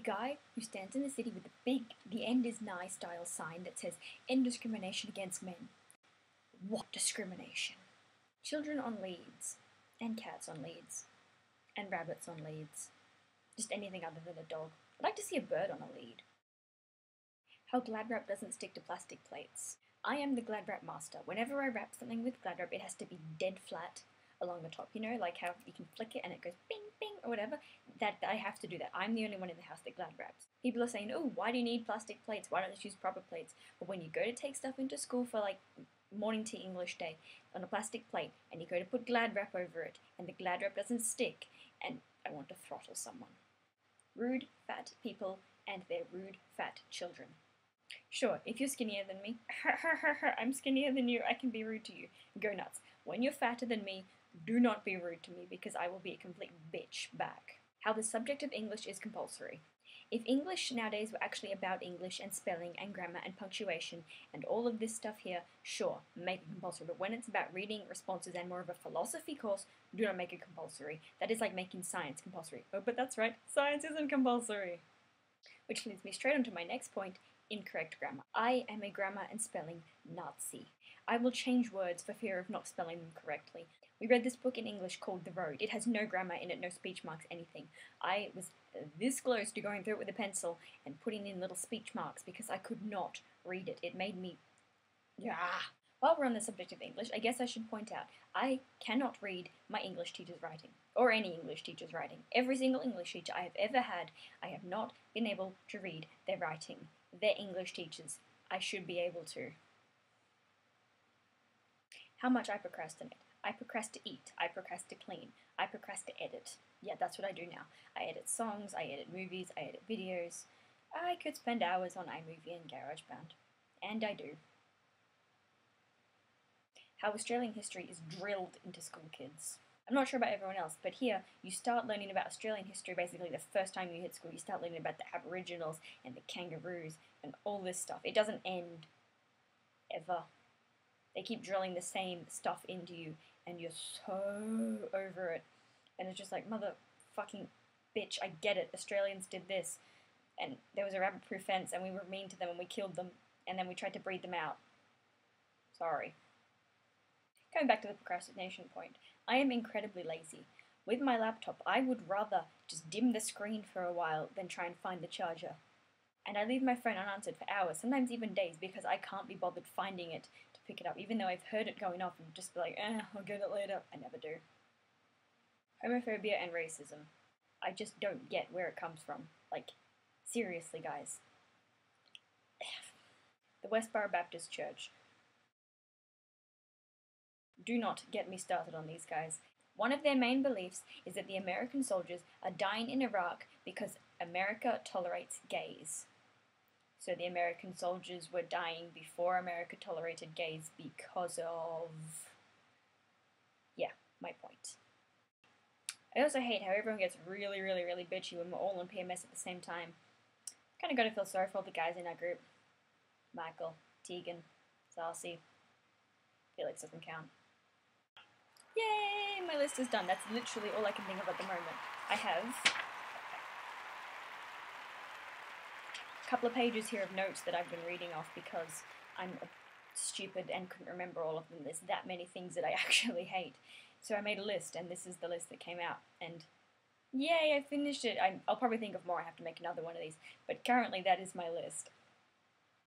guy who stands in the city with the big "The End Is Nigh" style sign that says "End discrimination against men." What discrimination? Children on leads, and cats on leads, and rabbits on leads. Just anything other than a dog. I'd like to see a bird on a lead. How Glad Wrap doesn't stick to plastic plates. I am the Glad Wrap master. Whenever I wrap something with Glad Wrap, it has to be dead flat along the top. You know, like how you can flick it and it goes bing, bing, or whatever. That I have to do that. I'm the only one in the house that Glad Wraps. People are saying, oh, why do you need plastic plates? Why don't you use proper plates? But when you go to take stuff into school for like morning tea English day on a plastic plate and you go to put Glad Wrap over it and the Glad Wrap doesn't stick, and I want to throttle someone. Rude, fat people and their rude, fat children. Sure, if you're skinnier than me, I'm skinnier than you, I can be rude to you. Go nuts. When you're fatter than me, do not be rude to me because I will be a complete bitch back. How the subject of English is compulsory. If English nowadays were actually about English and spelling and grammar and punctuation and all of this stuff here, sure, make it compulsory. But when it's about reading, responses, and more of a philosophy course, do not make it compulsory. That is like making science compulsory. Oh, but that's right, science isn't compulsory. Which leads me straight on to my next point, incorrect grammar. I am a grammar and spelling Nazi. I will change words for fear of not spelling them correctly. We read this book in English called The Road. It has no grammar in it, no speech marks, anything. I was this close to going through it with a pencil and putting in little speech marks because I could not read it. It made me... While we're on the subject of English, I guess I should point out, I cannot read my English teacher's writing, or any English teacher's writing. Every single English teacher I have ever had, I have not been able to read their writing. They're English teachers. I should be able to. How much I procrastinate. I procrasti-eat. I procrasti-clean. I procrasti-edit. Yeah, that's what I do now. I edit songs, I edit movies, I edit videos. I could spend hours on iMovie and GarageBand. And I do. How Australian history is drilled into school kids. I'm not sure about everyone else, but here you start learning about Australian history basically the first time you hit school. You start learning about the Aboriginals and the kangaroos and all this stuff. It doesn't end ever. They keep drilling the same stuff into you and you're so over it. And it's just like, motherfucking bitch, I get it. Australians did this. And there was a rabbit-proof fence and we were mean to them and we killed them and then we tried to breed them out. Sorry. Going back to the procrastination point, I am incredibly lazy. With my laptop, I would rather just dim the screen for a while than try and find the charger. And I leave my phone unanswered for hours, sometimes even days, because I can't be bothered finding it to pick it up, even though I've heard it going off and just be like, I'll get it later. I never do. Homophobia and racism. I just don't get where it comes from. Like, seriously, guys. The Westboro Baptist Church. Do not get me started on these guys. One of their main beliefs is that the American soldiers are dying in Iraq because America tolerates gays. So the American soldiers were dying before America tolerated gays because of... Yeah, my point. I also hate how everyone gets really, really, really bitchy when we're all on PMS at the same time. Kind of got to feel sorry for all the guys in our group. Michael, Tegan, Sarcy, Felix doesn't count. Yay! My list is done. That's literally all I can think of at the moment. I have a couple of pages here of notes that I've been reading off because I'm stupid and couldn't remember all of them. There's that many things that I actually hate. So I made a list, and this is the list that came out. And yay, I finished it. I'll probably think of more. I have to make another one of these. But currently, that is my list.